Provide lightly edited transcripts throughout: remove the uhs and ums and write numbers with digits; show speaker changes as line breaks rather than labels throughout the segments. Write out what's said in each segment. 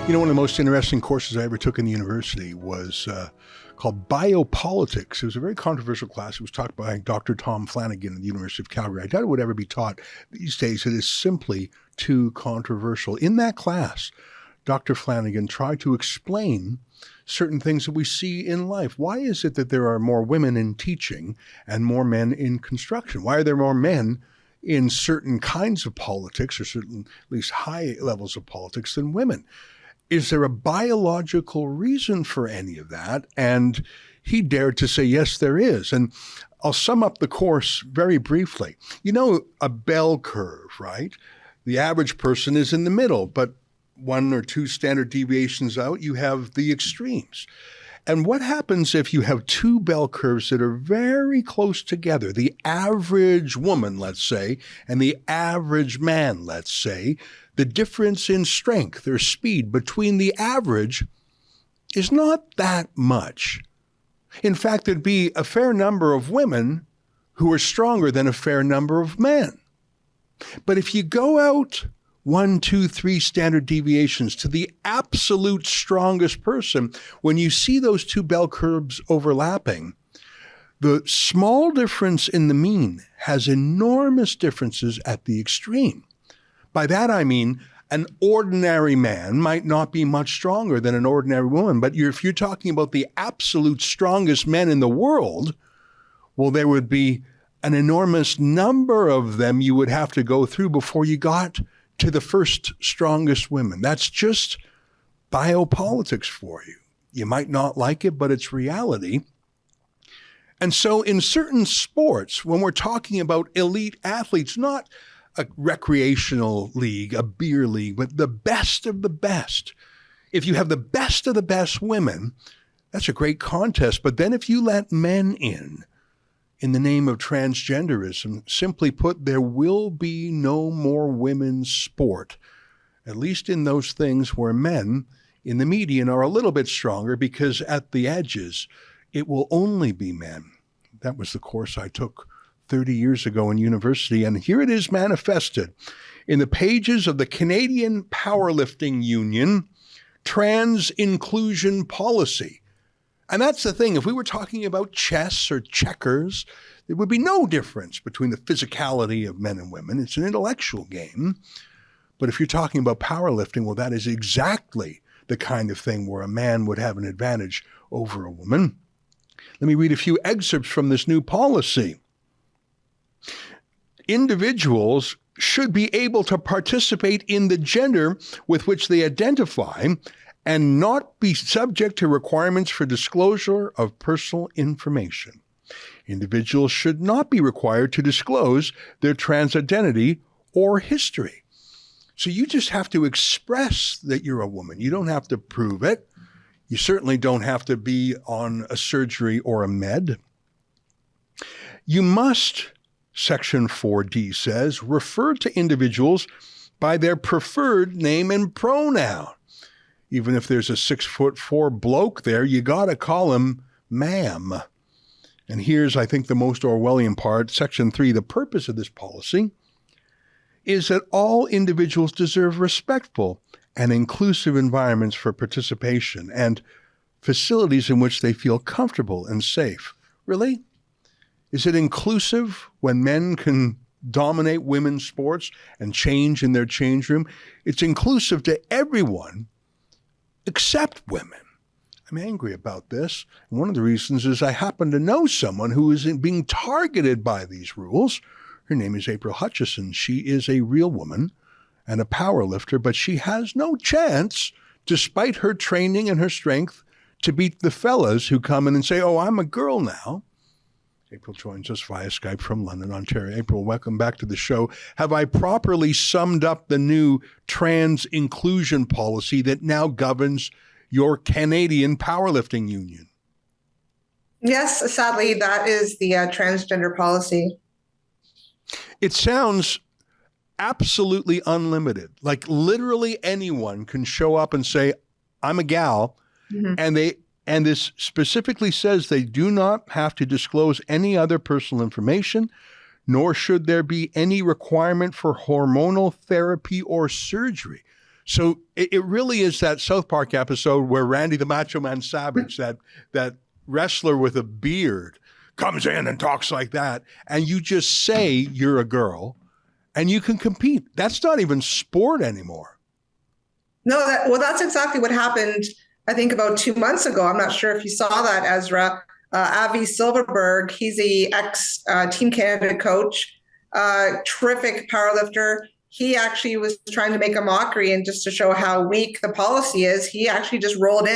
You know, one of the most interesting courses I ever took in the university was called biopolitics. It was a very controversial class. It was taught by Dr. Tom Flanagan at the University of Calgary. I doubt it would ever be taught these days. It is simply too controversial. In that class, Dr. Flanagan tried to explain certain things that we see in life. Why is it that there are more women in teaching and more men in construction? Why are there more men in certain kinds of politics, or certain, at least high levels of politics, than women? Is there a biological reason for any of that? And he dared to say, yes, there is. And I'll sum up the course very briefly. You know, a bell curve, right? The average person is in the middle, but one or two standard deviations out, you have the extremes. And what happens if you have two bell curves that are very close together? The average woman, let's say, and the average man, let's say, the difference in strength or speed between the average is not that much. In fact, there'd be a fair number of women who are stronger than a fair number of men. But if you go out 1, 2, 3 standard deviations to the absolute strongest person, when you see those two bell curves overlapping, the small difference in the mean has enormous differences at the extreme. By that I mean an ordinary man might not be much stronger than an ordinary woman, but if you're talking about the absolute strongest men in the world, well, there would be an enormous number of them you would have to go through before you got to the first strongest women. That's just biopolitics for you. You might not like it, but it's reality. And so in certain sports, when we're talking about elite athletes, not a recreational league, a beer league, but the best of the best. If you have the best of the best women, that's a great contest. But then if you let men in the name of transgenderism, simply put, there will be no more women's sport, at least in those things where men in the median are a little bit stronger, because at the edges, it will only be men. That was the course I took 30 years ago in university, and here it is manifested in the pages of the Canadian Powerlifting Union Trans Inclusion Policy. And that's the thing. If we were talking about chess or checkers, there would be no difference between the physicality of men and women. It's an intellectual game. But if you're talking about powerlifting, well, that is exactly the kind of thing where a man would have an advantage over a woman. Let me read a few excerpts from this new policy. Individuals should be able to participate in the gender with which they identify and not be subject to requirements for disclosure of personal information. Individuals should not be required to disclose their trans identity or history. So you just have to express that you're a woman. You don't have to prove it. You certainly don't have to be on a surgery or a med. You must, Section 4D says, refer to individuals by their preferred name and pronoun. Even if there's a 6'4" bloke there, you got to call him ma'am. And here's, I think, the most Orwellian part, Section 3. The purpose of this policy is that all individuals deserve respectful and inclusive environments for participation and facilities in which they feel comfortable and safe. Really? Is it inclusive when men can dominate women's sports and change in their change room? It's inclusive to everyone except women. I'm angry about this. And one of the reasons is I happen to know someone who is being targeted by these rules. Her name is April Hutchinson. She is a real woman and a power lifter, but she has no chance, despite her training and her strength, to beat the fellas who come in and say, oh, I'm a girl now. April joins us via Skype from London, Ontario. April, welcome back to the show. Have I properly summed up the new trans inclusion policy that now governs your Canadian Powerlifting Union?
Yes, sadly, that is the transgender policy.
It sounds absolutely unlimited. Like literally anyone can show up and say, I'm a gal, and this specifically says they do not have to disclose any other personal information, nor should there be any requirement for hormonal therapy or surgery. So it really is that South Park episode where Randy the Macho Man Savage, that wrestler with a beard, comes in and talks like that, and you just say you're a girl and you can compete. That's not even sport anymore.
No, that's exactly what happened, I think, about 2 months ago. I'm not sure if you saw that, Ezra. Avi Silverberg, he's the ex-Team Canada coach, terrific powerlifter. He actually was trying to make a mockery, and just to show how weak the policy is, he actually just rolled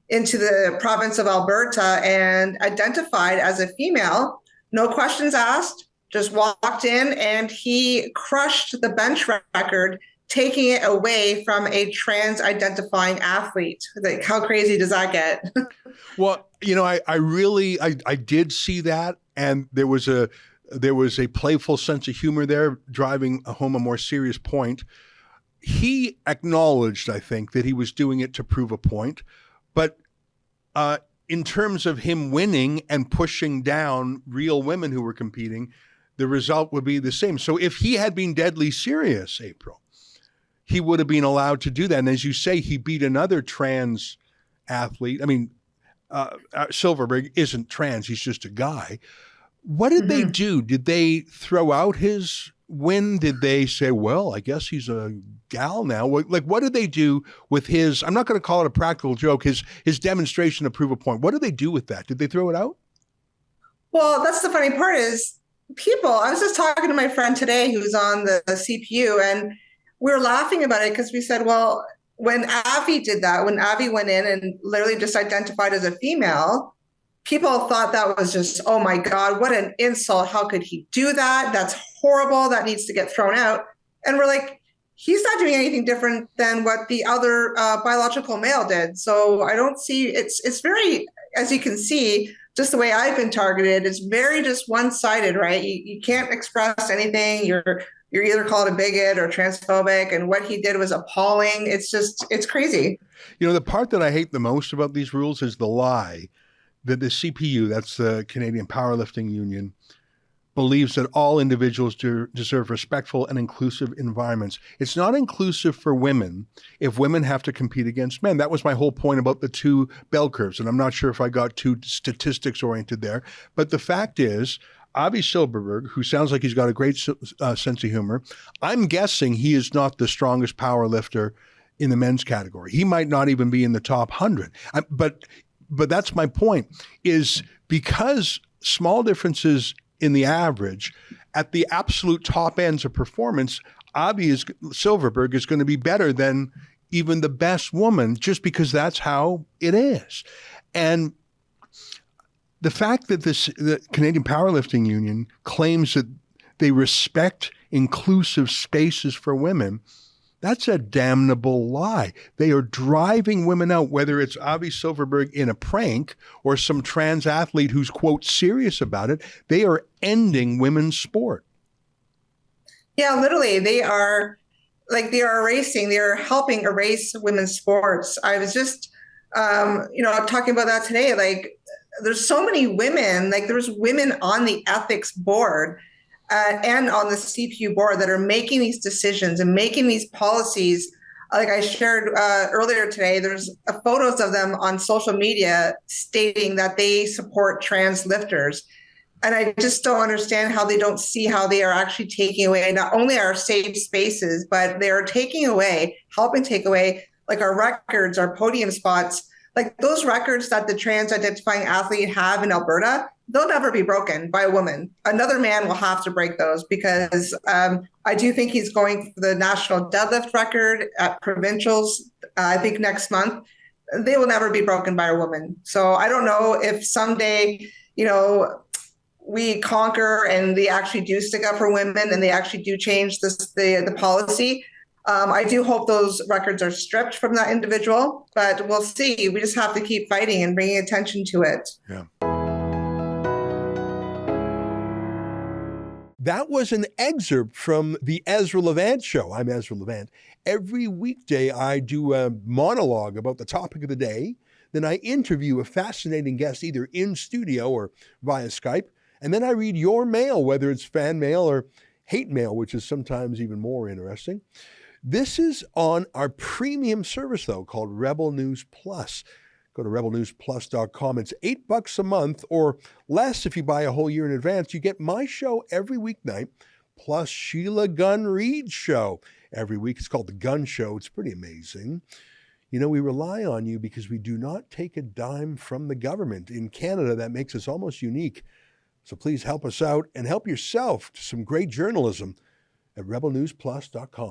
into the province of Alberta and identified as a female, no questions asked, just walked in, and he crushed the bench record, taking it away from a trans identifying athlete. Like, how crazy does that get?
Well, I did see that, and there was a playful sense of humor there, driving home a more serious point. He acknowledged, I think, that he was doing it to prove a point. But in terms of him winning and pushing down real women who were competing, the result would be the same. So if he had been deadly serious, April, he would have been allowed to do that. And as you say, he beat another trans athlete. I mean, Silverberg isn't trans. He's just a guy. What did they do? Did they throw out his win? Did they say, well, I guess he's a gal now? Like, what did they do with his, I'm not going to call it a practical joke, his demonstration to prove a point? What did they do with that? Did they throw it out?
Well, that's the funny part is I was just talking to my friend today who's on the CPU, and we were laughing about it because we said, well, when Avi did that, when Avi went in and literally just identified as a female, people thought that was just, oh my God, what an insult. How could he do that? That's horrible. That needs to get thrown out. And we're like, he's not doing anything different than what the other biological male did. So I don't see, it's very, as you can see, just the way I've been targeted, it's very just one-sided, right? You can't express anything. You're either called a bigot or transphobic, and what he did was appalling. It's crazy.
The part that I hate the most about these rules is the lie that the CPU, that's the Canadian Powerlifting Union, believes that all individuals deserve respectful and inclusive environments. It's not inclusive for women if women have to compete against men. That was my whole point about the two bell curves, and I'm not sure if I got too statistics oriented there. But the fact is, Avi Silverberg, who sounds like he's got a great sense of humor, I'm guessing he is not the strongest power lifter in the men's category. He might not even be in the top 100. But that's my point, is because small differences in the average, at the absolute top ends of performance, Silverberg is going to be better than even the best woman, just because that's how it is. And the fact that the Canadian Powerlifting Union claims that they respect inclusive spaces for women, that's a damnable lie. They are driving women out, whether it's Avi Silverberg in a prank or some trans athlete who's, quote, serious about it. They are ending women's sport.
Yeah, literally. They are erasing, they are helping erase women's sports. I was just, talking about that today. Like, there's so many women, like there's women on the ethics board and on the CPU board that are making these decisions and making these policies. Like I shared earlier today, there's photos of them on social media stating that they support trans lifters. And I just don't understand how they don't see how they are actually taking away not only our safe spaces, but they are helping take away like our records, our podium spots. Like those records that the trans identifying athlete have in Alberta, they'll never be broken by a woman. Another man will have to break those because I do think he's going for the national deadlift record at provincials, I think next month. They will never be broken by a woman. So I don't know if someday, we conquer and they actually do stick up for women and they actually do change the policy. I do hope those records are stripped from that individual, but we'll see. We just have to keep fighting and bringing attention to it.
Yeah. That was an excerpt from the Ezra Levant Show. I'm Ezra Levant. Every weekday, I do a monologue about the topic of the day. Then I interview a fascinating guest either in studio or via Skype. And then I read your mail, whether it's fan mail or hate mail, which is sometimes even more interesting. This is on our premium service, though, called Rebel News Plus. Go to rebelnewsplus.com. It's $8 a month or less if you buy a whole year in advance. You get my show every weeknight, plus Sheila Gunn Reid's show every week. It's called The Gun Show. It's pretty amazing. You know, we rely on you because we do not take a dime from the government. In Canada, that makes us almost unique. So please help us out and help yourself to some great journalism at rebelnewsplus.com.